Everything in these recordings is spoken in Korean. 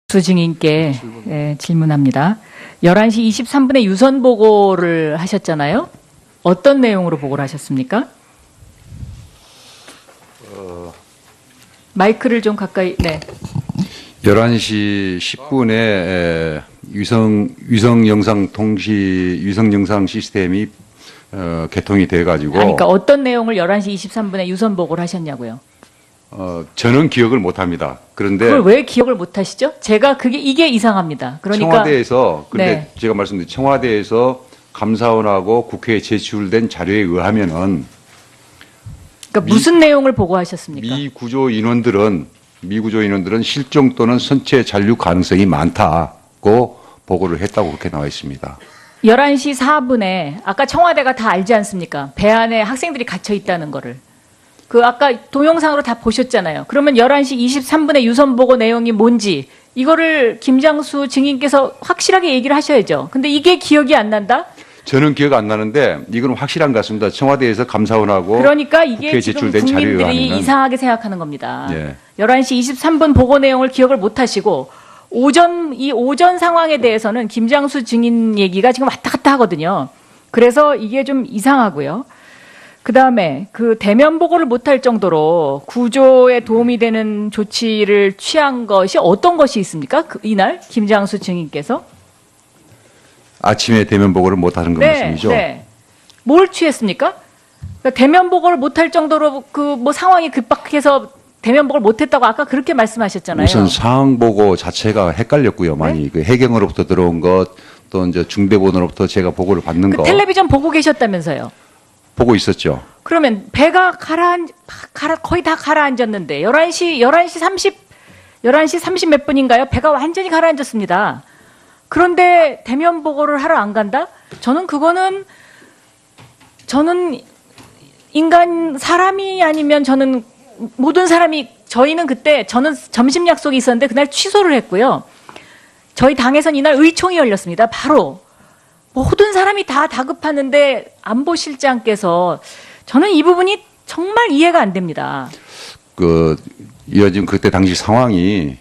수 증인께 질문합니다. 11시 23분에 유선 보고를 하셨잖아요. 어떤 내용으로 보고를 하셨습니까? 마이크를 좀 가까이. 네. 11시 10분에 위성 영상 시스템이 개통이 돼 가지고 그러니까 어떤 내용을 11시 23분에 유선 보고를 하셨냐고요. 저는 기억을 못 합니다. 그런데 그걸 왜 기억을 못 하시죠? 제가 이게 이상합니다. 그러니까 청와대에서 네. 제가 말씀드린 청와대에서 감사원하고 국회에 제출된 자료에 의하면은 그러니까 무슨 내용을 보고하셨습니까? 미구조 인원들은 실종 또는 선체 잔류 가능성이 많다고 보고를 했다고 그렇게 나와 있습니다. 11시 4분에 아까 청와대가 다 알지 않습니까? 배 안에 학생들이 갇혀 있다는 거를. 아까 동영상으로 다 보셨잖아요. 그러면 11시 23분에 유선 보고 내용이 뭔지 이거를 김장수 증인께서 확실하게 얘기를 하셔야죠. 근데 이게 기억이 안 난다? 저는 기억 안 나는데 이건 확실한 것 같습니다. 청와대에서 감사원하고 그러니까 이게 국회에 지금 제출된 자료에 국민들이 의하면 이상하게 생각하는 겁니다. 예. 11시 23분 보고 내용을 기억을 못 하시고 오전 상황에 대해서는 김장수 증인 얘기가 지금 왔다 갔다 하거든요. 그래서 이게 좀 이상하고요. 그다음에 대면 보고를 못할 정도로 구조에 도움이 되는 조치를 취한 것이 어떤 것이 있습니까? 이날 김장수 증인께서 아침에 대면 보고를 못 하는 그 말씀이죠. 네. 뭘 취했습니까? 그러니까 대면 보고를 못할 정도로 상황이 급박해서 대면 보고를 못했다고 아까 그렇게 말씀하셨잖아요. 우선 상황 보고 자체가 헷갈렸고요. 많이 네? 해경으로부터 들어온 것, 또 이제 중대본으로부터 제가 보고를 받는 거 텔레비전 보고 계셨다면서요? 보고 있었죠. 그러면 배가 거의 다 가라앉았는데 11시 30 몇 분인가요? 배가 완전히 가라앉았습니다. 그런데 대면 보고를 하러 안 간다? 저는 사람이 아니면 모든 사람이 저희는 그때 저는 점심 약속이 있었는데 그날 취소를 했고요. 저희 당에선 이날 의총이 열렸습니다. 바로 모든 사람이 다 다급하는데 안보실장께서 저는 이 부분이 정말 이해가 안 됩니다. 이어진 그때 당시 상황이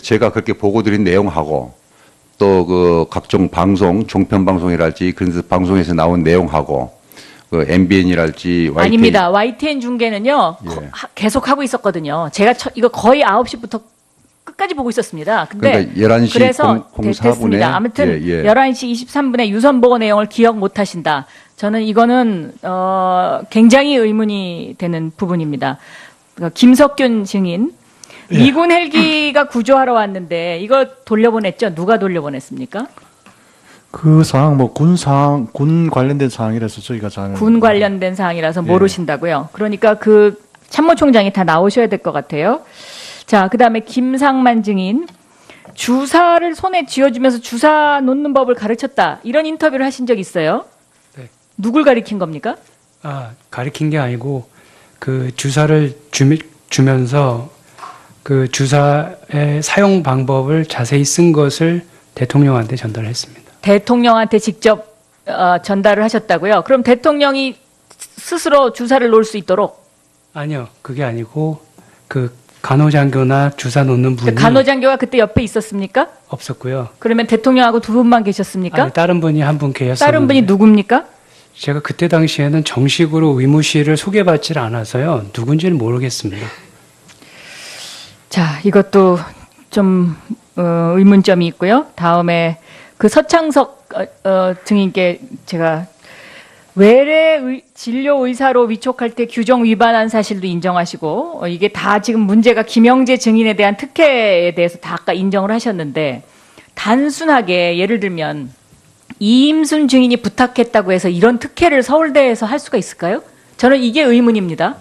제가 그렇게 보고 드린 내용하고 또 각종 방송, 종편 방송이랄지 그런 방송에서 나온 내용하고 MBN이랄지 YTN 아닙니다. YTN 중계는요. 예. 계속 하고 있었거든요. 제가 이거 거의 9시부터 끝까지 보고 있었습니다. 근데 그러니까 11시 그래서 04분에 됐습니다. 아무튼 11시 23분에 유선 보고 내용을 기억 못 하신다. 저는 이거는 굉장히 의문이 되는 부분입니다. 김석균 증인 미군 헬기가 구조하러 왔는데 이거 돌려보냈죠? 누가 돌려보냈습니까? 그 사항 군 관련된 사항이라서 저희가 잘 군 관련된 사항이라서 모르신다고요. 그러니까 참모총장이 다 나오셔야 될 것 같아요. 자, 그다음에 김상만 증인 주사를 손에 쥐어주면서 주사 놓는 법을 가르쳤다. 이런 인터뷰를 하신 적 있어요? 네. 누굴 가르친 겁니까? 가리킨 게 아니고 주사를 주면서 주사의 사용 방법을 자세히 쓴 것을 대통령한테 전달했습니다. 대통령한테 직접 전달을 하셨다고요? 그럼 대통령이 스스로 주사를 놓을 수 있도록? 아니요, 그게 아니고 간호장교나 주사 놓는 분이 간호장교가 그때 옆에 있었습니까? 없었고요. 그러면 대통령하고 두 분만 계셨습니까? 아니, 다른 분이 한 분 계셨었는데 다른 분이 누굽니까? 제가 그때 당시에는 정식으로 의무실을 소개받질 않아서요. 누군지는 모르겠습니다. 자, 이것도 좀 의문점이 있고요. 다음에 서창석 증인께 제가 외래 진료 의사로 위촉할 때 규정 위반한 사실도 인정하시고 이게 다 지금 문제가 김영재 증인에 대한 특혜에 대해서 다 아까 인정을 하셨는데 단순하게 예를 들면 이임순 증인이 부탁했다고 해서 이런 특혜를 서울대에서 할 수가 있을까요? 저는 이게 의문입니다.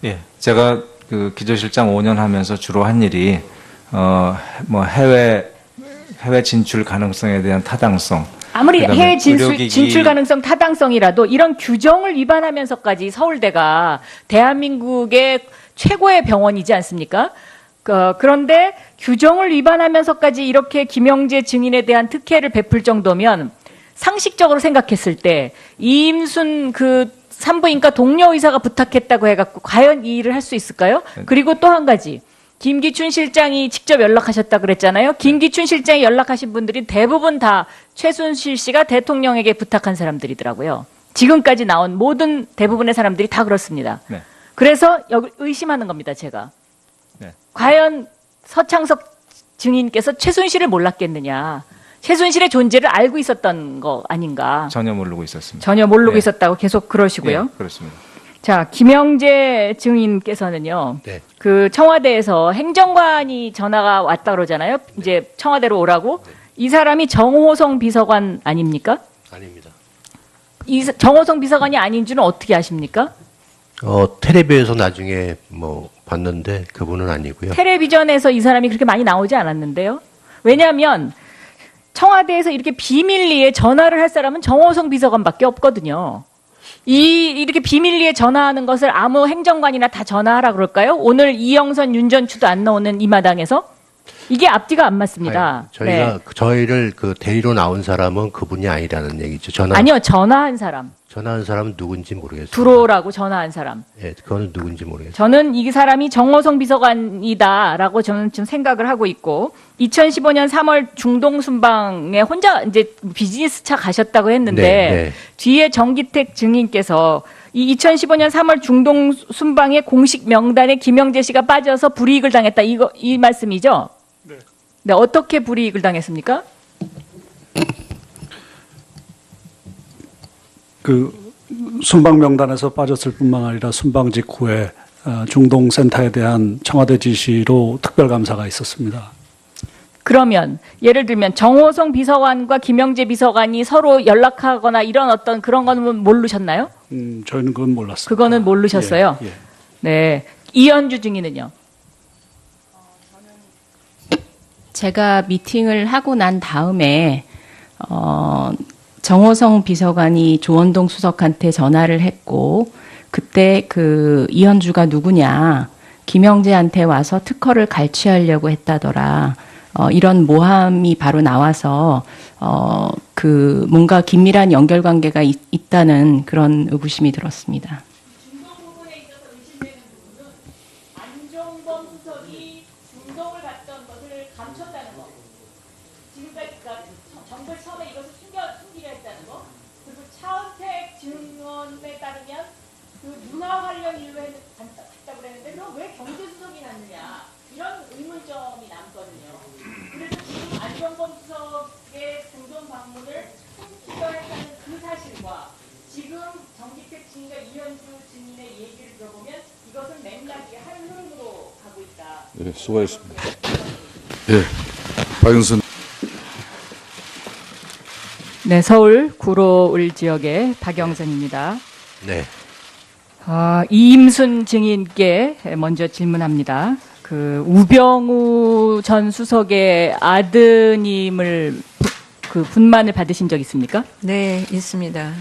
예, 제가 기조실장 5년 하면서 주로 한 일이 해외 진출 가능성에 대한 타당성. 아무리 해외 진출 가능성 타당성이라도 이런 규정을 위반하면서까지 서울대가 대한민국의 최고의 병원이지 않습니까? 그런데 규정을 위반하면서까지 이렇게 김영재 증인에 대한 특혜를 베풀 정도면 상식적으로 생각했을 때 이임순 산부인과 동료 의사가 부탁했다고 해갖고 과연 이 일을 할 수 있을까요? 그리고 또 한 가지 김기춘 실장이 직접 연락하셨다 그랬잖아요. 김기춘 실장이 연락하신 분들이 대부분 다 최순실 씨가 대통령에게 부탁한 사람들이더라고요. 지금까지 나온 모든 대부분의 사람들이 다 그렇습니다. 네. 그래서 여기 의심하는 겁니다, 제가. 네. 과연 서창석 증인께서 최순실을 몰랐겠느냐. 최순실의 존재를 알고 있었던 거 아닌가. 전혀 모르고 있었습니다. 전혀 모르고 네. 있었다고 계속 그러시고요. 네, 그렇습니다. 자, 김영재 증인께서는요. 네. 그 청와대에서 행정관이 전화가 왔다 그러잖아요. 이제 청와대로 오라고. 이 사람이 정호성 비서관 아닙니까? 아닙니다. 정호성 비서관이 아닌 줄은 어떻게 아십니까? 텔레비에서 나중에 뭐 봤는데 그분은 아니고요. 텔레비전에서 이 사람이 그렇게 많이 나오지 않았는데요. 왜냐하면 청와대에서 이렇게 비밀리에 전화를 할 사람은 정호성 비서관밖에 없거든요. 이렇게 비밀리에 전화하는 것을 아무 행정관이나 다 전화하라 그럴까요? 오늘 이영선, 윤전추도 안 나오는 이 마당에서 이게 앞뒤가 안 맞습니다. 저희가 저희를 그 데리러 나온 사람은 그분이 아니라는 얘기죠. 아니요, 전화한 사람. 전화한 사람은 누군지 모르겠어요. 들어오라고 전화한 사람. 예, 그거는 누군지 모르겠어요. 저는 이 사람이 정호성 비서관이다라고 저는 좀 생각을 하고 있고 2015년 3월 중동 순방에 혼자 이제 비즈니스 차 가셨다고 했는데 네. 뒤에 정기택 증인께서 이 2015년 3월 중동 순방의 공식 명단에 김영재 씨가 빠져서 불이익을 당했다 이 말씀이죠? 네, 어떻게 불이익을 당했습니까? 그 순방 명단에서 빠졌을 뿐만 아니라 순방 직후에 중동 센터에 대한 청와대 지시로 특별감사가 있었습니다. 그러면 예를 들면 정호성 비서관과 김영재 비서관이 서로 연락하거나 이런 어떤 그런 거는 모르셨나요? 저희는 그건 몰랐습니다. 그거는 모르셨어요? 예, 예. 네. 이현주 증인은요? 제가 미팅을 하고 난 다음에 정호성 비서관이 조원동 수석한테 전화를 했고 그때 그 이현주가 누구냐 김영재한테 와서 특허를 갈취하려고 했다더라. 이런 모함이 바로 나와서 그 뭔가 긴밀한 연결관계가 있다는 그런 의구심이 들었습니다. 중동 부분에 있어서 의심되는 부분은 안종범 수석이 중동을 갔던 것을 감췄다는 거. 지금까지 정부에서 처음에 이것을 숨기려 했다는 거. 그리고 차은택 증언에 따르면 그 문화 관련 일로 갔다고 그랬는데 그럼 왜 경제수석이 났느냐. 이런 의문점이 남거든요. 그래서 지금 안종범 수석의 중동 방문을 숨기려 했다는 그 사실과 지금 정기택 증인과 이현주 증인의 얘기를 들어보면 이것은 맥락이 한 흐름으로 가고 있다. 네, 수고하셨습니다. 예, 박영순. 네, 서울 구로을 지역의 박영선입니다. 네. 이임순 증인께 먼저 질문합니다. 그 우병우 전 수석의 아드님을 그 분만을 받으신 적 있습니까? 네, 있습니다.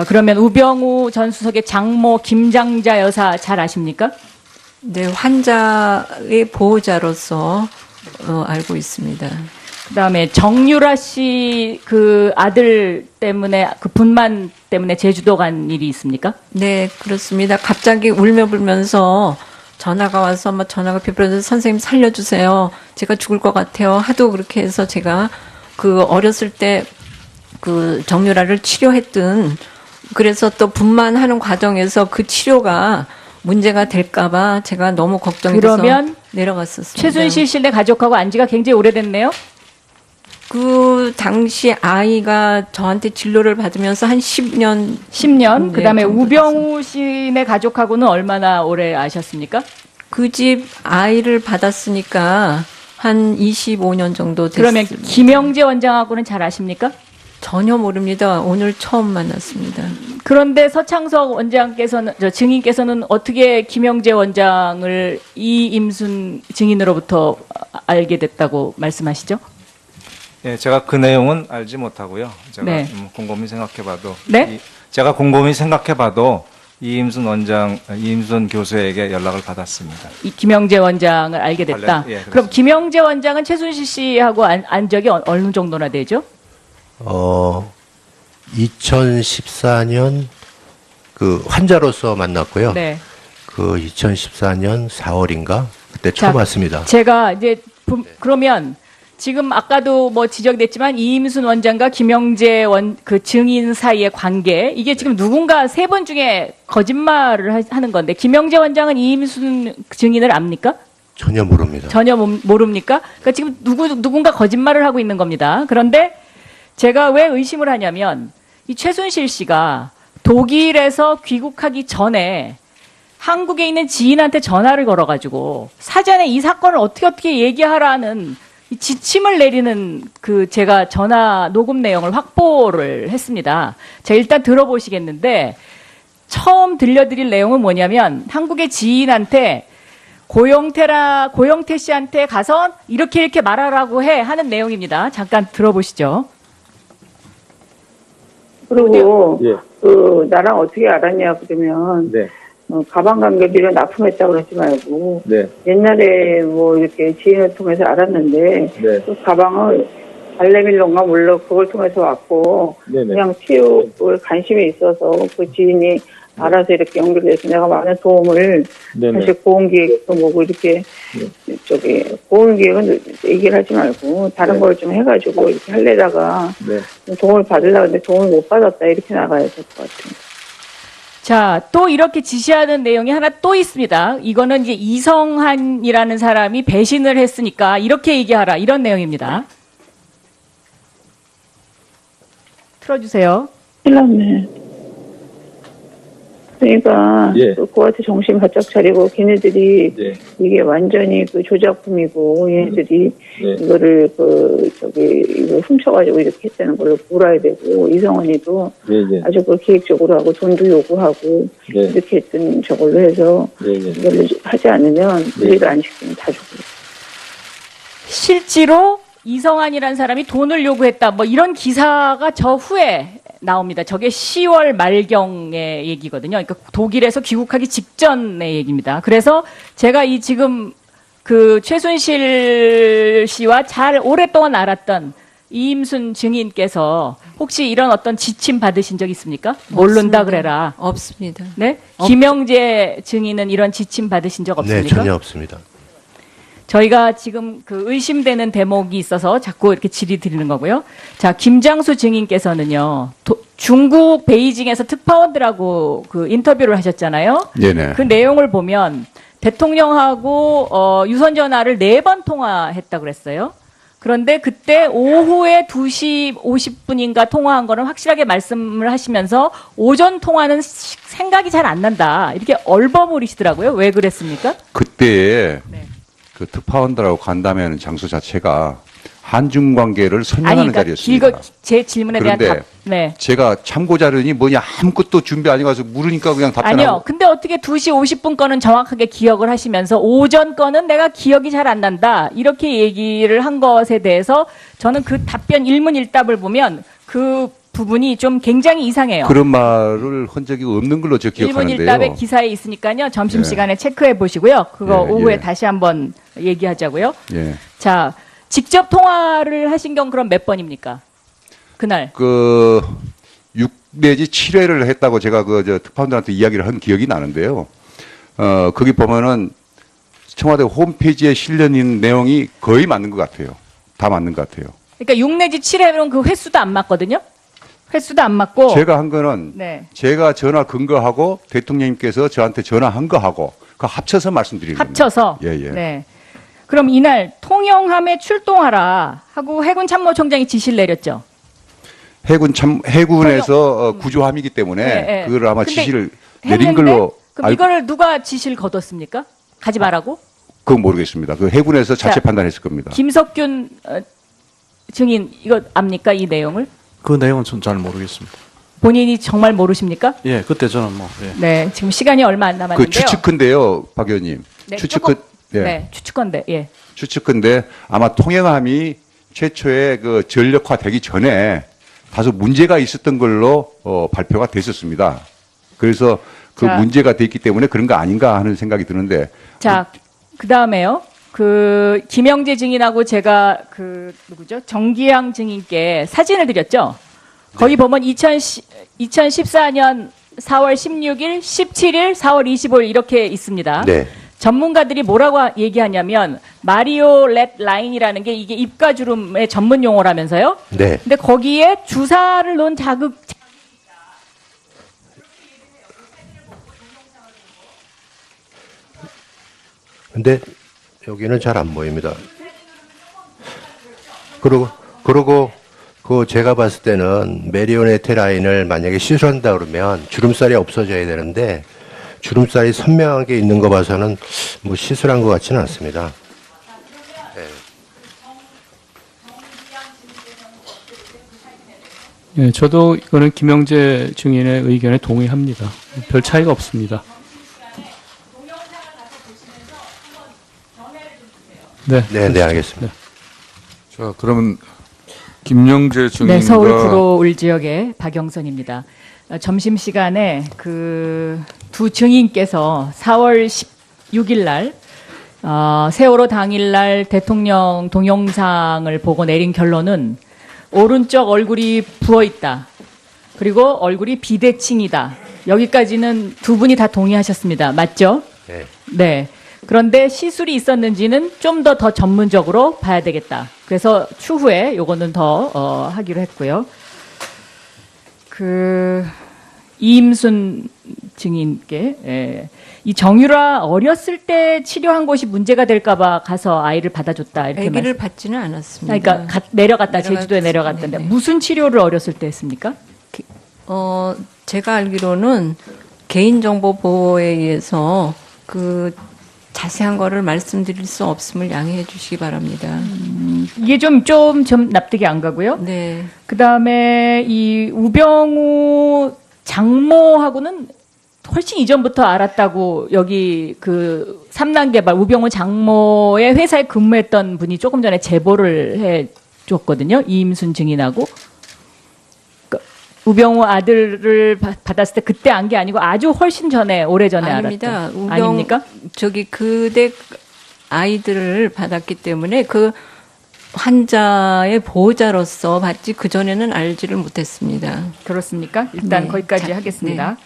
그러면 우병우 전 수석의 장모 김장자 여사 잘 아십니까? 네, 환자의 보호자로서 알고 있습니다. 그다음에 정유라 씨 그 아들 때문에 그 분만 때문에 제주도 간 일이 있습니까? 네, 그렇습니다. 갑자기 울며 불면서 전화가 와서 막 전화가 비벼서 선생님 살려주세요. 제가 죽을 것 같아요. 하도 그렇게 해서 제가 그 어렸을 때 그 정유라를 치료했던 그래서 또 분만하는 과정에서 그 치료가 문제가 될까봐 제가 너무 걱정돼서 그러면 내려갔었습니다. 최순실 씨네 가족하고 안 지가 굉장히 오래됐네요. 그 당시 아이가 저한테 진료를 받으면서 한 10년 10년. 그다음에 정도 우병우 씨네 가족하고는 얼마나 오래 아셨습니까? 그 집 아이를 받았으니까 한 25년 정도 됐습니다. 그러면 김영재 원장하고는 잘 아십니까? 전혀 모릅니다. 오늘 처음 만났습니다. 그런데 서창석 원장께서는 증인께서는 어떻게 김영재 원장을 이임순 증인으로부터 알게 됐다고 말씀하시죠? 예, 제가 그 내용은 알지 못하고요. 제가 네. 곰곰이 생각해봐도 네? 제가 곰곰이 생각해봐도 이임순 교수에게 연락을 받았습니다. 이 김영재 원장을 알게 됐다. 예, 그렇습니다. 그럼 김영재 원장은 최순실 씨하고 안 적이 어느 정도나 되죠? 2014년 그 환자로서 만났고요. 네. 그 2014년 4월인가 네, 처음 자, 왔습니다. 제가 이제 그러면 지금 아까도 뭐 지적됐지만 이임순 원장과 김영재 그 증인 사이의 관계 이게 지금 누군가 세 분 중에 거짓말을 하는 건데 김영재 원장은 이임순 증인을 압니까? 전혀 모릅니다. 전혀 모릅니까? 그러니까 지금 누군가 거짓말을 하고 있는 겁니다. 그런데 제가 왜 의심을 하냐면 이 최순실 씨가 독일에서 귀국하기 전에 한국에 있는 지인한테 전화를 걸어가지고 사전에 이 사건을 어떻게 얘기하라는 이 지침을 내리는 그 제가 전화 녹음 내용을 확보를 했습니다. 제가 일단 들어보시겠는데 처음 들려드릴 내용은 뭐냐면 한국의 지인한테 고영태 씨한테 가서 이렇게 말하라고 하는 내용입니다. 잠깐 들어보시죠. 그리고 나랑 어떻게 알았냐 그러면 가방 관계비를 납품했다고 그러지 말고 옛날에 뭐 이렇게 지인을 통해서 알았는데 그 가방을 발레밀론가 몰라 그걸 통해서 왔고 그냥 체육을 관심이 있어서 그 지인이 알아서 이렇게 연결돼서 내가 많은 도움을 사실 보험기획도 뭐고 이렇게 보험기획은 얘기를 하지 말고 다른 걸 좀 해가지고 이렇게 하려다가 도움을 받으려고 했는데 도움을 못 받았다 이렇게 나가야 될 것 같아요. 자, 또 이렇게 지시하는 내용이 하나 또 있습니다. 이거는 이제 이성한이라는 사람이 배신을 했으니까 이렇게 얘기하라 이런 내용입니다. 틀어주세요. 큰일 났네. 그러니까 그한테 정신 바짝 차리고 걔네들이 이게 완전히 그 조작품이고 얘네들이 이거를 이거 훔쳐가지고 이렇게 했다는 걸로 몰아야 되고 이성원이도 아주 그 계획적으로 하고 돈도 요구하고 이렇게 했던 저걸로 해서 이걸 하지 않으면 우리가 안 시키면 다 죽고. 실제로 이성한이라는 사람이 돈을 요구했다. 뭐 이런 기사가 저 후에 나옵니다. 저게 10월 말경의 얘기거든요. 그러니까 독일에서 귀국하기 직전의 얘기입니다. 그래서 제가 이 지금 그 최순실 씨와 잘 오랫동안 알았던 이임순 증인께서 혹시 이런 어떤 지침 받으신 적 있습니까? 모른다 그래라. 없습니다. 네? 김영재 증인은 이런 지침 받으신 적 없습니까? 네, 전혀 없습니다. 저희가 지금 그 의심되는 대목이 있어서 자꾸 이렇게 질의 드리는 거고요. 자, 김장수 증인께서는요, 중국 베이징에서 특파원들하고 그 인터뷰를 하셨잖아요. 네네. 그 내용을 보면 대통령하고 유선 전화를 4번 통화했다고 그랬어요. 그런데 그때 오후에 2시 50분인가 통화한 거는 확실하게 말씀을 하시면서 오전 통화는 생각이 잘 안 난다. 이렇게 얼버무리시더라고요. 왜 그랬습니까? 그때 네. 그 특파원들하고 간담회하는 장소 자체가 한중 관계를 설명하는 자리였습니다. 제 질문에 대한 그런데 답. 네. 제가 참고 자료니 뭐냐 아무것도 준비 안 해가서 물으니까 그냥 답변하고. 아니요. 근데 어떻게 2시 50분 거는 정확하게 기억을 하시면서 오전 거는 내가 기억이 잘 안 난다. 이렇게 얘기를 한 것에 대해서 저는 그 답변 일문일답을 보면 그 부분이 좀 굉장히 이상해요. 그런 말을 한 적이 없는 걸로 저 기억하는데요. 일문일답의 기사에 있으니까요. 점심시간에 체크해 보시고요. 그거 오후에 다시 한번 얘기하자고요. 자, 직접 통화를 하신 경 그럼 몇 번입니까? 그날. 6 내지 7회를 했다고 제가 저 특파원들한테 이야기를 한 기억이 나는데요. 거기 보면은 청와대 홈페이지에 실려 있는 내용이 거의 맞는 것 같아요. 다 맞는 것 같아요. 그러니까 6 내지 7회면 그 횟수도 안 맞거든요. 횟수도 안 맞고. 제가 한 거는 네. 제가 전화 근거하고 대통령님께서 저한테 전화한 거하고 그 합쳐서 말씀드리는 겁니다. 합쳐서. 예. 네. 그럼 이날 통영함에 출동하라 하고 해군 참모총장이 지시를 내렸죠. 해군에서 구조함이기 때문에 그걸 아마 지시를 내린 걸로 그럼 이거를 누가 지시를 거뒀습니까? 가지 말라고? 그건 모르겠습니다. 그 해군에서 자체 판단했을 겁니다. 김석균 증인 이거 압니까? 이 내용을? 그 내용은 전 잘 모르겠습니다. 본인이 정말 모르십니까? 예, 그때 저는 네, 지금 시간이 얼마 안 남았는데요. 그 추측컨대요, 박 의원님. 네, 추측컨대. 예. 추측컨대 아마 통영함이 최초에 그 전력화되기 전에 다소 문제가 있었던 걸로 발표가 됐었습니다. 그래서 그 문제가 됐기 때문에 그런 거 아닌가 하는 생각이 드는데. 자, 그 다음에요. 그 김영재 증인하고 제가 그 누구죠? 정기양 증인께 사진을 드렸죠. 거기 보면 2014년 4월 16일, 17일, 4월 25일 이렇게 있습니다. 네. 전문가들이 뭐라고 얘기하냐면 마리오 렛 라인이라는 게 이게 입가 주름의 전문 용어라면서요. 네. 근데 거기에 주사를 놓은 자극 근데 여기는 잘 안 보입니다. 그리고 그 제가 봤을 때는 메리오네트 라인을 만약에 시술한다 그러면 주름살이 없어져야 되는데 주름살이 선명하게 있는 거 봐서는 뭐 시술한 것 같지는 않습니다. 예, 저도 이거는 김영재 증인의 의견에 동의합니다. 별 차이가 없습니다. 네, 네, 알겠습니다. 자, 그러면 김영재 증인과 네, 서울 구로울 지역의 박영선입니다. 점심시간에 그 두 증인께서 4월 16일 날 세월호 당일날 대통령 동영상을 보고 내린 결론은 오른쪽 얼굴이 부어있다. 그리고 얼굴이 비대칭이다. 여기까지는 두 분이 다 동의하셨습니다. 맞죠? 네. 네. 그런데 시술이 있었는지는 좀 더 전문적으로 봐야 되겠다. 그래서 추후에 요거는 더 하기로 했고요. 이임순 증인께 이 정유라 어렸을 때 치료한 곳이 문제가 될까봐 가서 아이를 받아줬다 이렇게 아기를 받지는 않았습니다. 그러니까 내려갔다 제주도에 내려갔던데 네네. 무슨 치료를 어렸을 때 했습니까? 제가 알기로는 개인정보 보호에 의해서 그 자세한 거를 말씀드릴 수 없음을 양해해 주시기 바랍니다. 이게 좀 납득이 안 가고요. 네. 그 다음에 이 우병우 장모하고는 훨씬 이전부터 알았다고 여기 그 삼남개발 우병우 장모의 회사에 근무했던 분이 조금 전에 제보를 해 줬거든요. 이임순 증인하고. 우병우 아들을 받았을 때 그때 안 게 아니고 아주 훨씬 전에 오래전에 아닙니다. 알았던. 아닙니까? 그대 아이들을 받았기 때문에 그 환자의 보호자로서 받지 그전에는 알지를 못했습니다. 그렇습니까? 일단 네. 거기까지 자, 하겠습니다. 네.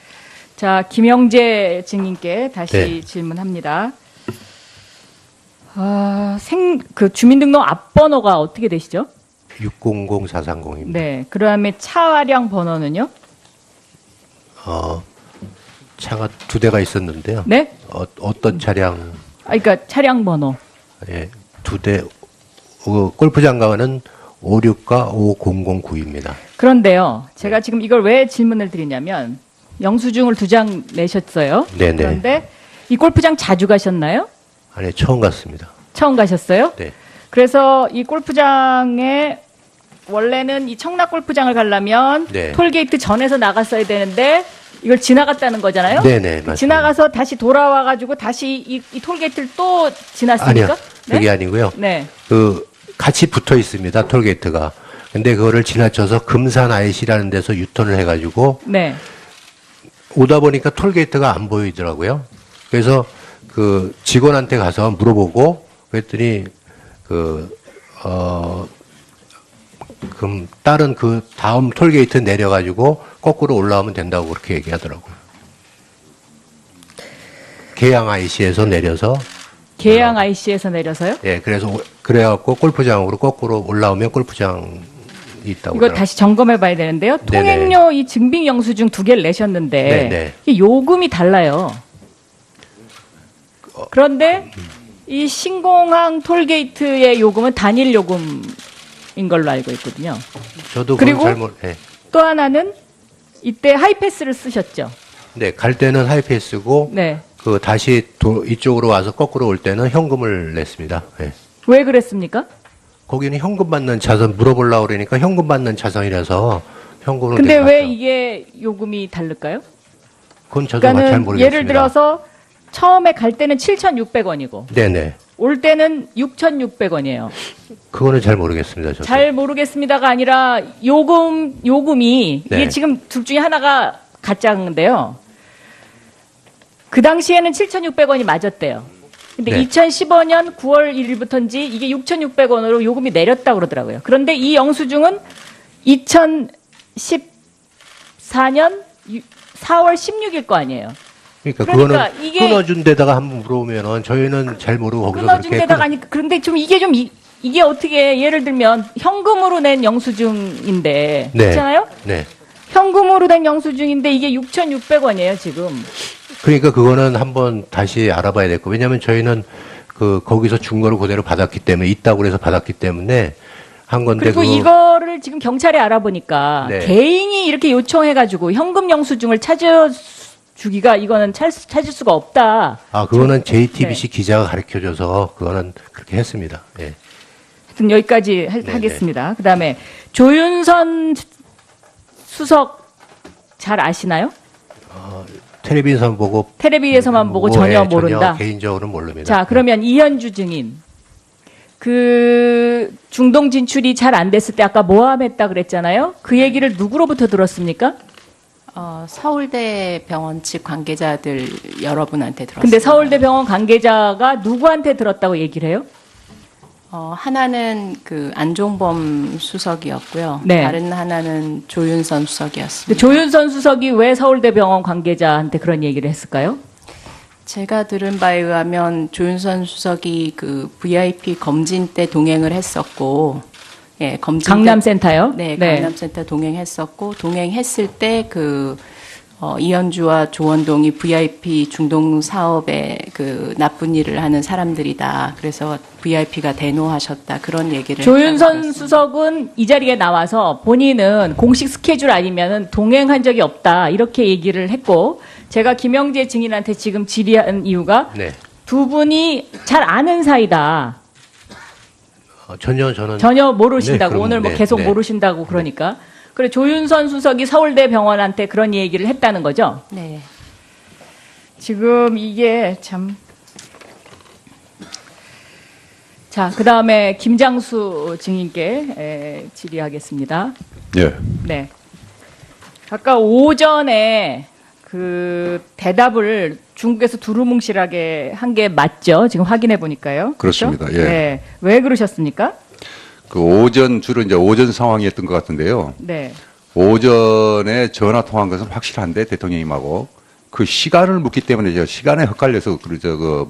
자, 김영재 증인께 다시 네. 질문합니다. 그 주민등록 앞번호가 어떻게 되시죠? 600430입니다. 네. 그 다음에 차량 번호는요? 차가 두 대가 있었는데요. 네? 어떤 차량? 그러니까 차량 번호. 예, 두 대. 골프장 가는 56과 5009입니다. 그런데요. 제가 지금 이걸 왜 질문을 드리냐면 영수증을 2장 내셨어요. 네네. 그런데 이 골프장 자주 가셨나요? 아니, 처음 갔습니다. 처음 가셨어요? 네. 그래서 이 골프장에 원래는 이 청락 골프장을 가려면 네. 톨게이트 전에서 나갔어야 되는데 이걸 지나갔다는 거잖아요. 네네, 맞습니다. 지나가서 다시 돌아와가지고 다시 이 톨게이트를 또 지났습니까? 아니요, 그게 아니고요. 네. 같이 붙어 있습니다, 톨게이트가. 근데 그거를 지나쳐서 금산 IC라는 데서 유턴을 해가지고 네. 오다 보니까 톨게이트가 안 보이더라고요. 그래서 그 직원한테 가서 물어보고 그랬더니 그럼 다른 그 다음 톨게이트 내려가지고 거꾸로 올라오면 된다고 그렇게 얘기하더라고요. 계양 IC에서 내려서. 계양 IC에서 내려서요? 예, 그래갖고 골프장으로 거꾸로 올라오면 골프장이 있다고. 이거 다시 점검해 봐야 되는데요. 네네. 통행료 이 증빙 영수증 2개를 내셨는데 네네. 이게 요금이 달라요. 그런데 이 신공항 톨게이트의 요금은 단일 요금인 걸로 알고 있거든요. 저도 그리고 그걸 예. 또 하나는 이때 하이패스를 쓰셨죠. 네, 갈 때는 하이패스고 네. 다시 이쪽으로 와서 거꾸로 올 때는 현금을 냈습니다. 예. 왜 그랬습니까? 거기는 현금 받는 차선 물어보려고 그러니까 현금 받는 차선이라서 현금으로 근데 내려갔죠. 왜 이게 요금이 다를까요? 그건 저도 잘 그러니까는 모르겠습니다. 예를 들어서 처음에 갈 때는 7,600원이고 네네. 올 때는 6,600원이에요. 그거는 잘 모르겠습니다. 저도. 잘 모르겠습니다가 아니라 요금이 네. 이게 지금 둘 중에 하나가 가짜인데요. 그 당시에는 7,600원이 맞았대요. 근데 네. 2015년 9월 1일부터인지 이게 6,600원으로 요금이 내렸다고 그러더라고요. 그런데 이 영수증은 2014년 4월 16일 거 아니에요. 그러니까 그러니까 그거는 이게- 끊어준 데다가 한번 물어보면은 저희는 잘 모르고 거기서 끊어준 그렇게 데다가 아니 그런데 좀 이게 어떻게 예를 들면 현금으로 낸 영수증인데 네. 그렇잖아요? 네. 현금으로 된 영수증인데 이게 6,600원이에요 지금. 그러니까 그거는 한번 다시 알아봐야 될 거. 왜냐하면 저희는 거기서 준 거를 그대로 받았기 때문에 있다고 그래서 받았기 때문에 한 건데 그리고 이거를 지금 경찰에 알아보니까 네. 개인이 이렇게 요청해가지고 현금 영수증을 찾아주기가 이거는 찾을 수가 없다. 그거는 JTBC 기자가 가르쳐줘서 그거는 그렇게 했습니다. 예. 하여튼 여기까지 하겠습니다. 그다음에 조윤선 수석 잘 아시나요? 텔레비전 보고 텔레비에서만 보고 전혀 모른다. 개인적으로는 모릅니다. 자, 그러면 이현주 증인. 그 중동 진출이 잘 안 됐을 때 아까 모함했다 그랬잖아요. 그 얘기를 누구로부터 들었습니까? 서울대 병원 측 관계자들 여러분한테 들었습니다. 근데 서울대 병원 관계자가 누구한테 들었다고 얘기를 해요? 하나는 그 안종범 수석이었고요. 네. 다른 하나는 조윤선 수석이었습니다. 근데 조윤선 수석이 왜 서울대 병원 관계자한테 그런 얘기를 했을까요? 제가 들은 바에 의하면 조윤선 수석이 그 VIP 검진 때 동행을 했었고, 예, 검진 강남센터요? 네, 강남센터 동행했었고, 동행했을 때 이현주와 조원동이 VIP 중동 사업에 그 나쁜 일을 하는 사람들이다. 그래서 VIP가 대노하셨다. 그런 얘기를 조윤선 수석은 이 자리에 나와서 본인은 공식 스케줄 아니면은 동행한 적이 없다. 이렇게 얘기를 했고, 제가 김영재 증인한테 지금 질의한 이유가 네. 두 분이 잘 아는 사이다. 전혀 모르신다고. 네, 오늘 뭐 네, 계속 네. 모르신다고 그러니까. 그래 조윤선 수석이 서울대 병원한테 그런 얘기를 했다는 거죠. 네. 지금 이게 참. 자, 그 다음에 김장수 증인께 질의하겠습니다. 예. 네. 아까 오전에 그 대답을 중국에서 두루뭉실하게 한 게 맞죠? 지금 확인해 보니까요. 그렇습니다. 그렇죠? 예. 네. 왜 그러셨습니까? 주로 이제 오전 상황이었던 것 같은데요. 네. 오전에 전화 통화한 것은 확실한데 대통령님하고 그 시간을 묻기 때문에 제가 시간에 헷갈려서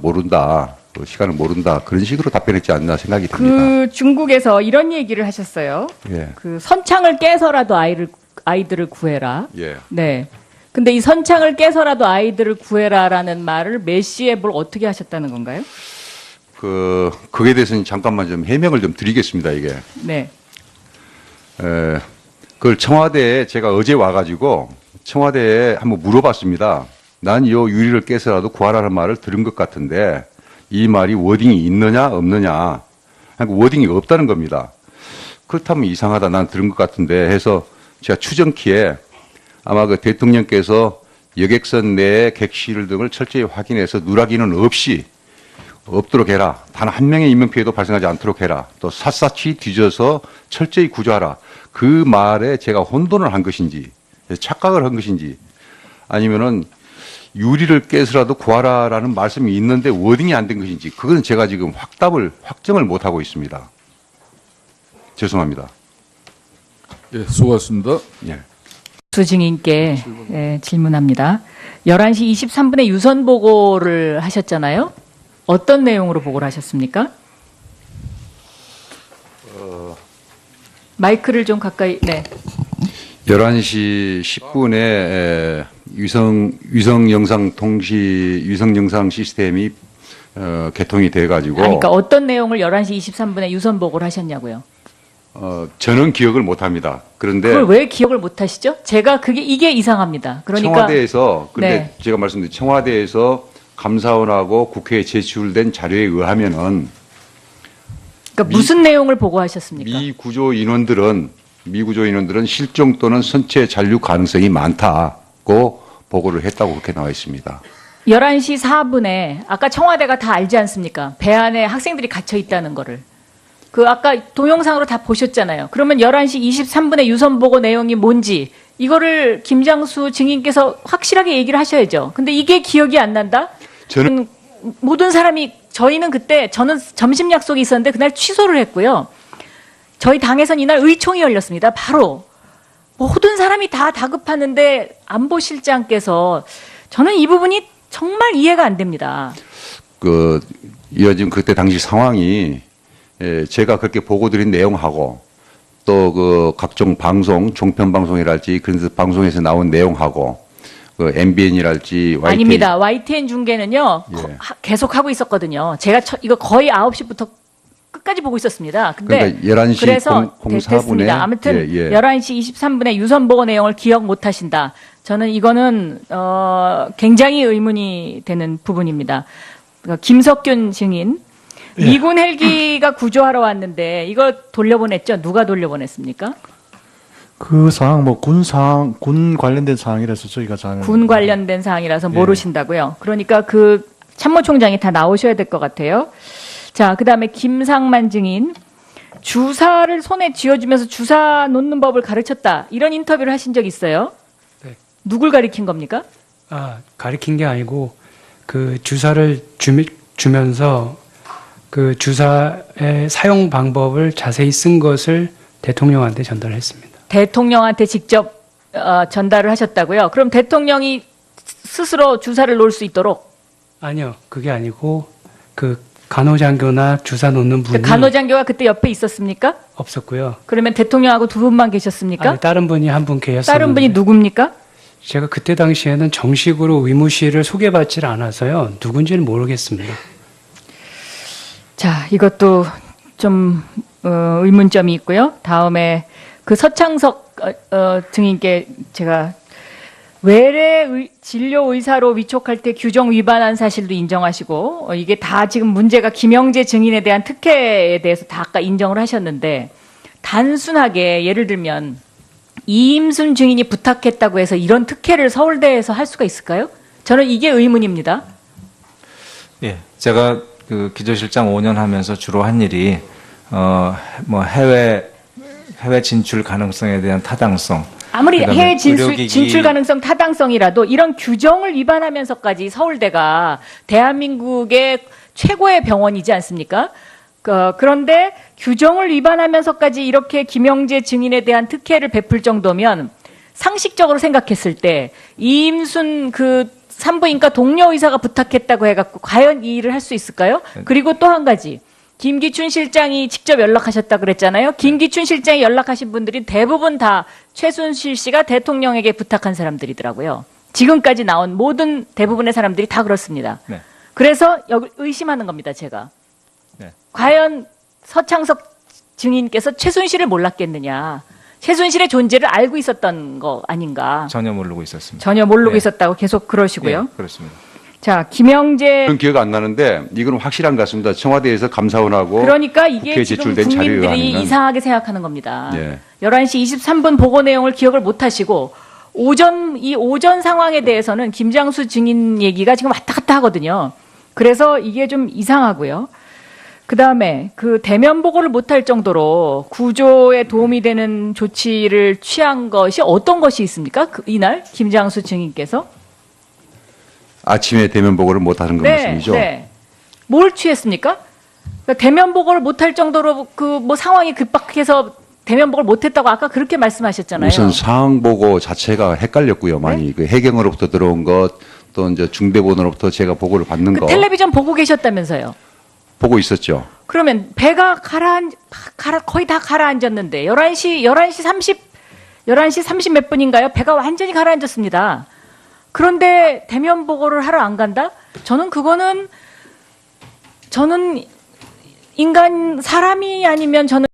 모른다. 시간을 모른다. 그런 식으로 답변했지 않나 생각이 듭니다. 그 중국에서 이런 얘기를 하셨어요. 예. 그 선창을 깨서라도 아이들을 구해라. 예. 네. 근데 이 선창을 깨서라도 아이들을 구해라라는 말을 몇 시에 뭘 어떻게 하셨다는 건가요? 그에 대해서는 잠깐만 좀 해명을 좀 드리겠습니다, 이게. 네. 그걸 청와대에 제가 어제 와가지고 청와대에 한번 물어봤습니다. 난 이 유리를 깨서라도 구하라는 말을 들은 것 같은데 이 말이 워딩이 있느냐 없느냐. 그러니까 워딩이 없다는 겁니다. 그렇다면 이상하다. 난 들은 것 같은데 해서 제가 추정키에 아마 그 대통령께서 여객선 내의 객실 등을 철저히 확인해서 누락인은 없도록 해라. 단 한 명의 인명 피해도 발생하지 않도록 해라. 또 샅샅이 뒤져서 철저히 구조하라. 그 말에 제가 혼돈을 한 것인지 착각을 한 것인지 아니면은 유리를 깨서라도 구하라라는 말씀이 있는데 워딩이 안 된 것인지 그건 제가 지금 확정을 못 하고 있습니다. 죄송합니다. 예, 수고하셨습니다. 예. 수증인께 질문합니다. 11시 23분에 유선 보고를 하셨잖아요. 어떤 내용으로 보고를 하셨습니까? 마이크를 좀 가까이. 네. 11시 10분에 위성 영상 시스템이 개통이 돼 가지고 그러니까 어떤 내용을 11시 23분에 유선 보고를 하셨냐고요. 저는 기억을 못 합니다. 그런데 그걸 왜 기억을 못 하시죠? 제가 이게 이상합니다. 그러니까 청와대에서 근데 네. 제가 말씀드린 청와대에서 감사원하고 국회에 제출된 자료에 의하면은 그러니까 무슨 내용을 보고하셨습니까? 미구조 인원들은 실종 또는 선체 잔류 가능성이 많다고 보고를 했다고 그렇게 나와 있습니다. 11시 4분에 아까 청와대가 다 알지 않습니까? 배 안에 학생들이 갇혀 있다는 거를. 아까 동영상으로 다 보셨잖아요. 그러면 11시 23분에 유선 보고 내용이 뭔지 이거를 김장수 증인께서 확실하게 얘기를 하셔야죠. 근데 이게 기억이 안 난다? 저는 모든 사람이 저는 점심 약속이 있었는데 그날 취소를 했고요. 저희 당에선 이날 의총이 열렸습니다. 바로 모든 사람이 다 다급하는데 안보실장께서 저는 이 부분이 정말 이해가 안 됩니다. 이어진 그때 당시 상황이 제가 그렇게 보고 드린 내용하고 또 그 각종 방송, 종편 방송이랄지 그런 방송에서 나온 내용하고 그 MBN이랄지 YTN 아닙니다. YTN 중계는요. 예. 계속 하고 있었거든요. 제가 이거 거의 9시부터 끝까지 보고 있었습니다. 근데 그러니까 11시 그래서 04분에 됐습니다. 아무튼 11시 23분에 유선 보고 내용을 기억 못 하신다. 저는 이거는 굉장히 의문이 되는 부분입니다. 그러니까 김석균 증인 미군 헬기가 구조하러 왔는데 이거 돌려보냈죠? 누가 돌려보냈습니까? 그 사항 뭐 군 관련된 사항이라서 저희가 잘 군 관련된 사항이라서 모르신다고요. 그러니까 그 참모총장이 다 나오셔야 될 것 같아요. 자, 그다음에 김상만 증인 주사를 손에 쥐어주면서 주사 놓는 법을 가르쳤다. 이런 인터뷰를 하신 적 있어요? 네. 누굴 가르친 겁니까? 가리킨 게 아니고 그 주사를 주면서 그 주사의 사용 방법을 자세히 쓴 것을 대통령한테 전달했습니다. 대통령한테 직접 전달을 하셨다고요? 그럼 대통령이 스스로 주사를 놓을 수 있도록? 아니요, 그게 아니고 그 간호장교나 주사 놓는 분이 간호장교가 그때 옆에 있었습니까? 없었고요. 그러면 대통령하고 두 분만 계셨습니까? 아니, 다른 분이 한 분 계셨었는데 다른 분이 누굽니까? 제가 그때 당시에는 정식으로 의무실을 소개받질 않아서요. 누군지는 모르겠습니다. 자, 이것도 좀 의문점이 있고요. 다음에 그 서창석 증인께 제가 외래 진료 의사로 위촉할 때 규정 위반한 사실도 인정하시고 이게 다 지금 문제가 김영재 증인에 대한 특혜에 대해서 다 아까 인정을 하셨는데 단순하게 예를 들면 이임순 증인이 부탁했다고 해서 이런 특혜를 서울대에서 할 수가 있을까요? 저는 이게 의문입니다. 예, 제가 그 기조실장 5년 하면서 주로 한 일이 뭐 해외 진출 가능성에 대한 타당성. 아무리 그다음에 해외 의료기기 진출 가능성 타당성이라도 이런 규정을 위반하면서까지 서울대가 대한민국의 최고의 병원이지 않습니까? 그런데 규정을 위반하면서까지 이렇게 김영재 증인에 대한 특혜를 베풀 정도면 상식적으로 생각했을 때 이임순 그 산부인과 동료 의사가 부탁했다고 해갖고 과연 이 일을 할 수 있을까요? 그리고 또 한 가지. 김기춘 실장이 직접 연락하셨다 그랬잖아요. 김기춘 실장이 연락하신 분들이 대부분 다 최순실 씨가 대통령에게 부탁한 사람들이더라고요. 지금까지 나온 모든 대부분의 사람들이 다 그렇습니다. 네. 그래서 의심하는 겁니다, 제가. 네. 과연 서창석 증인께서 최순실을 몰랐겠느냐. 최순실의 존재를 알고 있었던 거 아닌가. 전혀 모르고 있었습니다. 전혀 모르고 있었다고 계속 그러시고요. 네, 그렇습니다. 자, 김영재. 그런 기억 안 나는데 이건 확실한 것 같습니다. 청와대에서 감사원하고 그러니까 이게 국회에 지금 제출된 자료에 국민들이 의하면 이상하게 생각하는 겁니다. 예. 11시 23분 보고 내용을 기억을 못 하시고 이 오전 상황에 대해서는 김장수 증인 얘기가 지금 왔다 갔다 하거든요. 그래서 이게 좀 이상하고요. 그다음에 그 대면 보고를 못할 정도로 구조에 도움이 되는 조치를 취한 것이 어떤 것이 있습니까? 이날 김장수 증인께서 아침에 대면 보고를 못 하는 그 말씀이죠. 네. 뭘 취했습니까? 그러니까 대면 보고를 못할 정도로 그 뭐 상황이 급박해서 대면 보고를 못했다고 아까 그렇게 말씀하셨잖아요. 우선 상황 보고 자체가 헷갈렸고요. 많이 그 해경으로부터 들어온 것, 또 이제 중대본으로부터 제가 보고를 받는 거 텔레비전 보고 계셨다면서요? 보고 있었죠. 그러면 배가 거의 다 가라앉았는데 11시 30 몇 분인가요? 배가 완전히 가라앉았습니다. 그런데 대면 보고를 하러 안 간다? 저는 사람이 아니면 저는